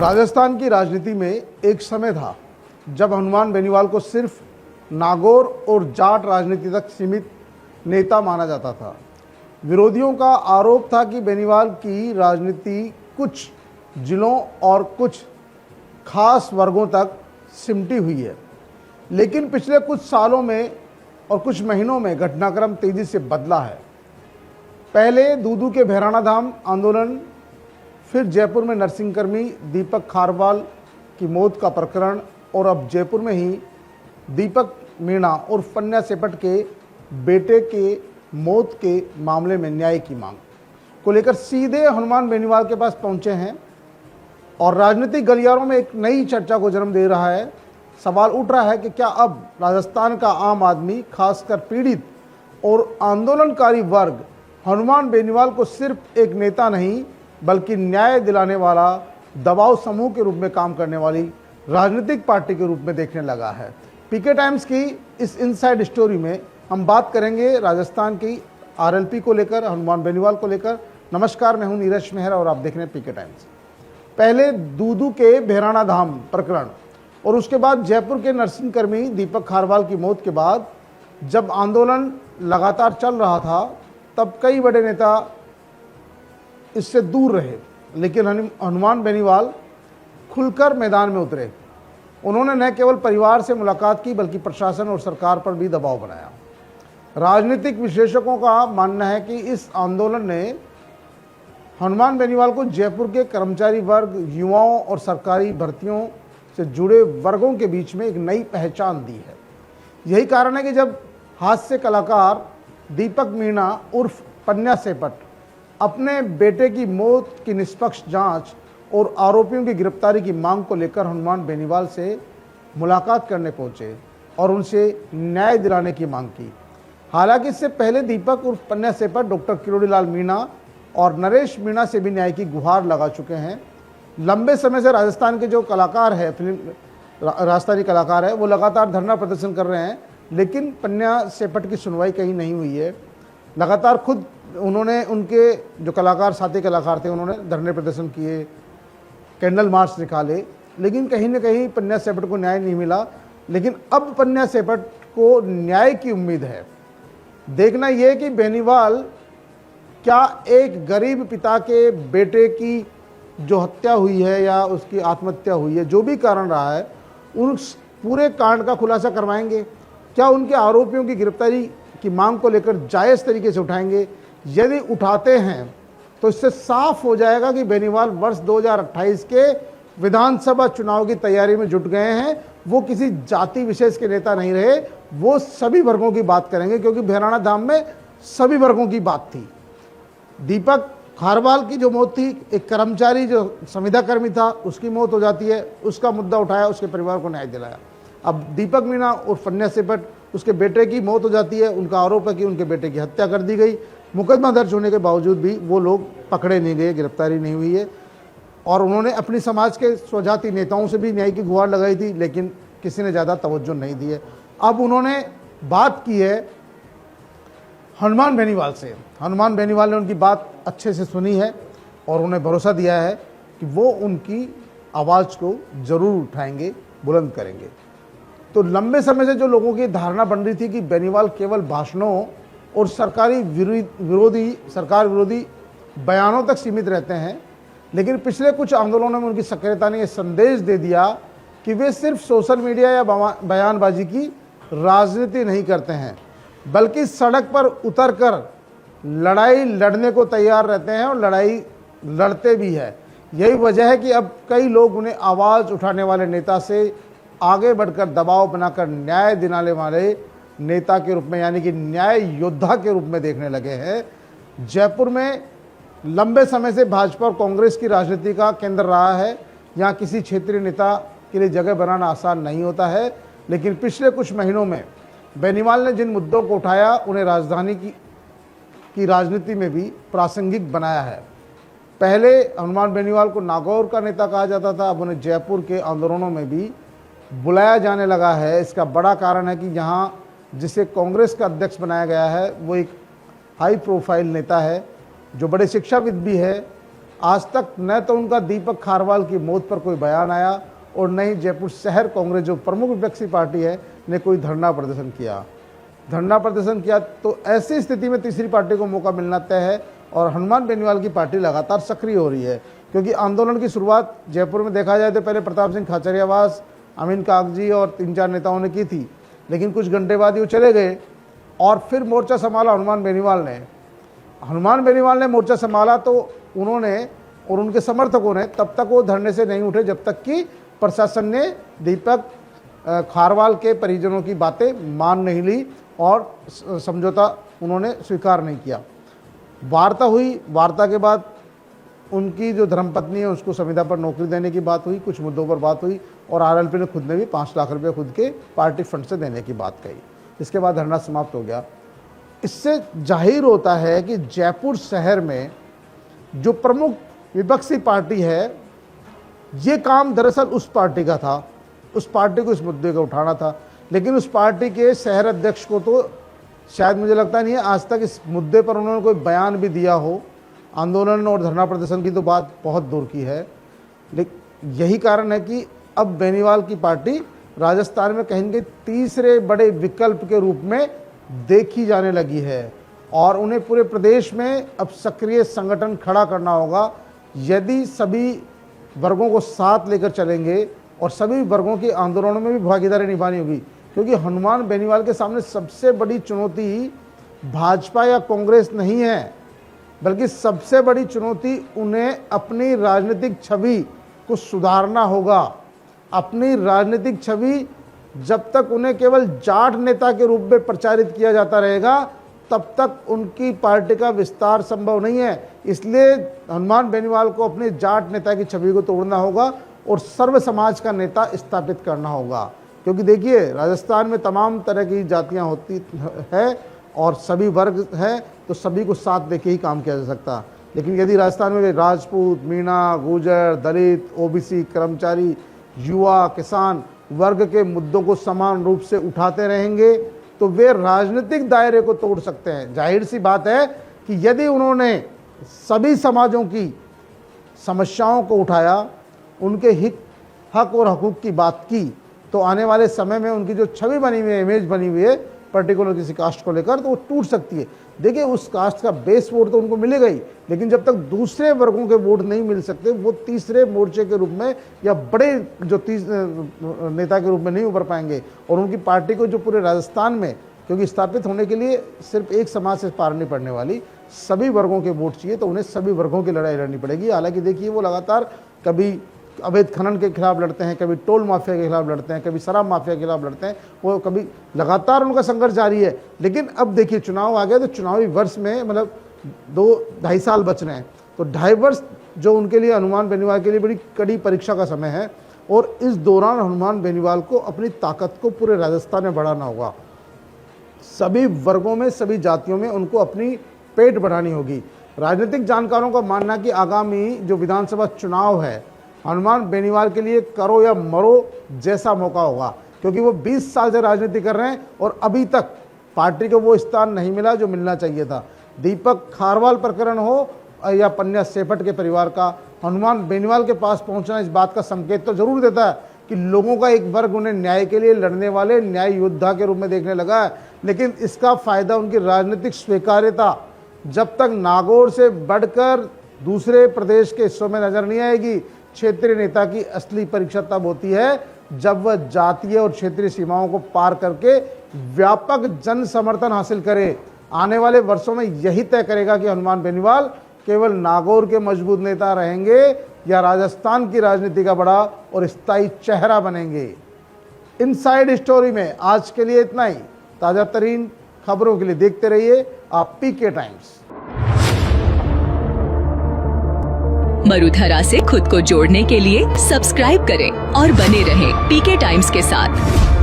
राजस्थान की राजनीति में एक समय था जब हनुमान बेनीवाल को सिर्फ नागौर और जाट राजनीति तक सीमित नेता माना जाता था। विरोधियों का आरोप था कि बेनीवाल की राजनीति कुछ जिलों और कुछ खास वर्गों तक सिमटी हुई है, लेकिन पिछले कुछ सालों में और कुछ महीनों में घटनाक्रम तेजी से बदला है। पहले दूदू के भैराणा धाम आंदोलन, फिर जयपुर में नरसिंहकर्मी दीपक खारवाल की मौत का प्रकरण और अब जयपुर में ही दीपक मीणा और पन्ना सेपट के बेटे के मौत के मामले में न्याय की मांग को लेकर सीधे हनुमान बेनीवाल के पास पहुंचे हैं और राजनीतिक गलियारों में एक नई चर्चा को जन्म दे रहा है। सवाल उठ रहा है कि क्या अब राजस्थान का आम आदमी, खासकर पीड़ित और आंदोलनकारी वर्ग, हनुमान बेनीवाल को सिर्फ एक नेता नहीं बल्कि न्याय दिलाने वाला दबाव समूह के रूप में काम करने वाली राजनीतिक पार्टी के रूप में देखने लगा है। पीके टाइम्स की इस इनसाइड स्टोरी में हम बात करेंगे राजस्थान की आरएलपी को लेकर, हनुमान बेनीवाल को लेकर। नमस्कार, मैं हूं नीरज मेहरा और आप देख रहे हैं पीके टाइम्स। पहले दूदू के भैराणा धाम प्रकरण और उसके बाद जयपुर के नरसिंहकर्मी दीपक खारवाल की मौत के बाद जब आंदोलन लगातार चल रहा था, तब कई बड़े नेता इससे दूर रहे, लेकिन हनुमान बेनीवाल खुलकर मैदान में उतरे। उन्होंने न केवल परिवार से मुलाकात की बल्कि प्रशासन और सरकार पर भी दबाव बनाया। राजनीतिक विश्लेषकों का मानना है कि इस आंदोलन ने हनुमान बेनीवाल को जयपुर के कर्मचारी वर्ग, युवाओं और सरकारी भर्तियों से जुड़े वर्गों के बीच में एक नई पहचान दी है। यही कारण है कि जब हास्य कलाकार दीपक मीणा उर्फ पन्ना सेपट अपने बेटे की मौत की निष्पक्ष जांच और आरोपियों की गिरफ्तारी की मांग को लेकर हनुमान बेनीवाल से मुलाकात करने पहुंचे और उनसे न्याय दिलाने की मांग की। हालांकि इससे पहले दीपक उर्फ पन्ना सेपट डॉक्टर किरोड़ीलाल मीणा और नरेश मीणा से भी न्याय की गुहार लगा चुके हैं। लंबे समय से राजस्थान के जो कलाकार है, राजस्थानी कलाकार है, वो लगातार धरना प्रदर्शन कर रहे हैं, लेकिन पन्ना सेपट की सुनवाई कहीं नहीं हुई है। लगातार खुद उन्होंने, उनके जो कलाकार, साथी कलाकार थे, उन्होंने धरने प्रदर्शन किए, कैंडल मार्च निकाले, लेकिन कहीं ना कहीं पन्ना सेपट को न्याय नहीं मिला। लेकिन अब पन्ना सेपट को न्याय की उम्मीद है। देखना यह कि बेनीवाल क्या एक गरीब पिता के बेटे की जो हत्या हुई है या उसकी आत्महत्या हुई है, जो भी कारण रहा है, उन पूरे कांड का खुलासा करवाएंगे? क्या उनके आरोपियों की गिरफ्तारी की मांग को लेकर जायज़ तरीके से उठाएंगे? यदि उठाते हैं तो इससे साफ हो जाएगा कि बेनीवाल वर्ष 2028 के विधानसभा चुनाव की तैयारी में जुट गए हैं। वो किसी जाति विशेष के नेता नहीं रहे, वो सभी वर्गों की बात करेंगे, क्योंकि भैराणा धाम में सभी वर्गों की बात थी। दीपक खारवाल की जो मौत थी, एक कर्मचारी जो संविदा कर्मी था, उसकी मौत हो जाती है, उसका मुद्दा उठाया, उसके परिवार को न्याय दिलाया। अब दीपक मीणा और पन्ना सेपट, उसके बेटे की मौत हो जाती है, उनका आरोप है कि उनके बेटे की हत्या कर दी गई। मुकदमा दर्ज होने के बावजूद भी वो लोग पकड़े नहीं गए, गिरफ्तारी नहीं हुई है। और उन्होंने अपनी समाज के स्वजाति नेताओं से भी न्याय की गुहार लगाई थी, लेकिन किसी ने ज़्यादा तवज्जो नहीं दी है। अब उन्होंने बात की है हनुमान बेनीवाल से। हनुमान बेनीवाल ने उनकी बात अच्छे से सुनी है और उन्हें भरोसा दिया है कि वो उनकी आवाज़ को ज़रूर उठाएंगे, बुलंद करेंगे। तो लंबे समय से जो लोगों की धारणा बन रही थी कि बेनीवाल केवल भाषणों और सरकार विरोधी बयानों तक सीमित रहते हैं, लेकिन पिछले कुछ आंदोलनों में उनकी सक्रियता ने यह संदेश दे दिया कि वे सिर्फ सोशल मीडिया या बयानबाजी की राजनीति नहीं करते हैं, बल्कि सड़क पर उतरकर लड़ाई लड़ने को तैयार रहते हैं और लड़ाई लड़ते भी है। यही वजह है कि अब कई लोग उन्हें आवाज़ उठाने वाले नेता से आगे बढ़कर दबाव बनाकर न्याय दिलाने वाले नेता के रूप में, यानी कि न्याय योद्धा के रूप में देखने लगे हैं। जयपुर में लंबे समय से भाजपा और कांग्रेस की राजनीति का केंद्र रहा है। यहाँ किसी क्षेत्रीय नेता के लिए जगह बनाना आसान नहीं होता है, लेकिन पिछले कुछ महीनों में बेनीवाल ने जिन मुद्दों को उठाया, उन्हें राजधानी की राजनीति में भी प्रासंगिक बनाया है। पहले हनुमान बेनीवाल को नागौर का नेता कहा जाता था, अब उन्हें जयपुर के आंदोलनों में भी बुलाया जाने लगा है। इसका बड़ा कारण है कि यहाँ जिसे कांग्रेस का अध्यक्ष बनाया गया है, वो एक हाई प्रोफाइल नेता है जो बड़े शिक्षाविद भी है। आज तक न तो उनका दीपक खारवाल की मौत पर कोई बयान आया और न ही जयपुर शहर कांग्रेस जो प्रमुख विपक्षी पार्टी है ने कोई धरना प्रदर्शन किया। तो ऐसी स्थिति में तीसरी पार्टी को मौका मिलना तय है और हनुमान बेनीवाल की पार्टी लगातार सक्रिय हो रही है, क्योंकि आंदोलन की शुरुआत जयपुर में देखा जाए तो पहले प्रताप सिंह खाचरियावास, अमीन कागजी और 3-4 नेताओं ने की थी, लेकिन कुछ घंटे बाद वो चले गए और फिर मोर्चा संभाला हनुमान बेनीवाल ने मोर्चा संभाला। तो उन्होंने और उनके समर्थकों ने तब तक वो धरने से नहीं उठे जब तक कि प्रशासन ने दीपक खारवाल के परिजनों की बातें मान नहीं ली और समझौता उन्होंने स्वीकार नहीं किया। वार्ता हुई, वार्ता के बाद उनकी जो धर्मपत्नी है उसको संविदा पर नौकरी देने की बात हुई, कुछ मुद्दों पर बात हुई और आरएलपी ने खुद ने भी 5 लाख रुपए खुद के पार्टी फंड से देने की बात कही। इसके बाद धरना समाप्त हो गया। इससे जाहिर होता है कि जयपुर शहर में जो प्रमुख विपक्षी पार्टी है, ये काम दरअसल उस पार्टी का था, उस पार्टी को इस मुद्दे को उठाना था, लेकिन उस पार्टी के शहर अध्यक्ष को तो शायद मुझे लगता नहीं है आज तक इस मुद्दे पर उन्होंने कोई बयान भी दिया हो। आंदोलन और धरना प्रदर्शन की तो बात बहुत दूर की है, लेकिन यही कारण है कि अब बेनीवाल की पार्टी राजस्थान में कहीं न कहीं तीसरे बड़े विकल्प के रूप में देखी जाने लगी है और उन्हें पूरे प्रदेश में अब सक्रिय संगठन खड़ा करना होगा। यदि सभी वर्गों को साथ लेकर चलेंगे और सभी वर्गों के आंदोलनों में भी भागीदारी निभानी होगी, क्योंकि हनुमान बेनीवाल के सामने सबसे बड़ी चुनौती भाजपा या कांग्रेस नहीं है, बल्कि सबसे बड़ी चुनौती उन्हें अपनी राजनीतिक छवि को सुधारना होगा। अपनी राजनीतिक छवि जब तक उन्हें केवल जाट नेता के रूप में प्रचारित किया जाता रहेगा तब तक उनकी पार्टी का विस्तार संभव नहीं है। इसलिए हनुमान बेनीवाल को अपने जाट नेता की छवि को तोड़ना होगा और सर्व समाज का नेता स्थापित करना होगा, क्योंकि देखिए राजस्थान में तमाम तरह की जातियां होती है और सभी वर्ग हैं, तो सभी को साथ लेके ही काम किया जा सकता। लेकिन यदि राजस्थान में राजपूत, मीणा, गुर्जर, दलित, ओबीसी, कर्मचारी, युवा, किसान वर्ग के मुद्दों को समान रूप से उठाते रहेंगे तो वे राजनीतिक दायरे को तोड़ सकते हैं। जाहिर सी बात है कि यदि उन्होंने सभी समाजों की समस्याओं को उठाया, उनके हक और हकूक़ की बात की, तो आने वाले समय में उनकी जो छवि बनी हुई है, इमेज बनी हुई है पर्टिकुलर किसी कास्ट को लेकर, तो वो टूट सकती है। देखिए उस कास्ट का बेस वोट तो उनको मिलेगा ही, लेकिन जब तक दूसरे वर्गों के वोट नहीं मिल सकते, वो तीसरे मोर्चे के रूप में या बड़े जो नेता के रूप में नहीं उभर पाएंगे और उनकी पार्टी को जो पूरे राजस्थान में, क्योंकि स्थापित होने के लिए सिर्फ एक समाज से पार नहीं पड़ने वाली, सभी वर्गों के वोट चाहिए, तो उन्हें सभी वर्गों की लड़ाई लड़नी पड़ेगी। हालांकि देखिए वो लगातार कभी अवैध खनन के खिलाफ लड़ते हैं, कभी टोल माफिया के खिलाफ लड़ते हैं, कभी शराब माफिया के खिलाफ लड़ते हैं, वो कभी लगातार उनका संघर्ष जारी है। लेकिन अब देखिए चुनाव आ गया, तो चुनावी वर्ष में मतलब 2-2.5 साल बच रहे हैं, तो 2.5 वर्ष जो उनके लिए हनुमान बेनीवाल के लिए बड़ी कड़ी परीक्षा का समय है और इस दौरान हनुमान बेनीवाल को अपनी ताकत को पूरे राजस्थान में बढ़ाना होगा। सभी वर्गों में, सभी जातियों में उनको अपनी पेट बढ़ानी होगी। राजनीतिक जानकारों का मानना कि आगामी जो विधानसभा चुनाव है हनुमान बेनीवाल के लिए करो या मरो जैसा मौका होगा, क्योंकि वो 20 साल से राजनीति कर रहे हैं और अभी तक पार्टी को वो स्थान नहीं मिला जो मिलना चाहिए था। दीपक खारवाल प्रकरण हो या पन्या सेपट के परिवार का, हनुमान बेनीवाल के पास पहुंचना इस बात का संकेत तो जरूर देता है कि लोगों का एक वर्ग उन्हें न्याय के लिए लड़ने वाले न्याय योद्धा के रूप में देखने लगा है। लेकिन इसका फायदा उनकी राजनीतिक स्वीकार्यता जब तक नागौर से बढ़कर दूसरे प्रदेश के हिस्सों में नजर नहीं आएगी। क्षेत्रीय नेता की असली परीक्षा तब होती है जब वह जातीय और क्षेत्रीय सीमाओं को पार करके व्यापक जन समर्थन हासिल करे। आने वाले वर्षों में यही तय करेगा कि हनुमान बेनीवाल केवल नागौर के मजबूत नेता रहेंगे या राजस्थान की राजनीति का बड़ा और स्थायी चेहरा बनेंगे। इनसाइड स्टोरी में आज के लिए इतना ही। ताजा तरीन खबरों के लिए देखते रहिए आप पीके टाइम्स। मरुधरा से खुद को जोड़ने के लिए सब्सक्राइब करें और बने रहें पीके टाइम्स के साथ।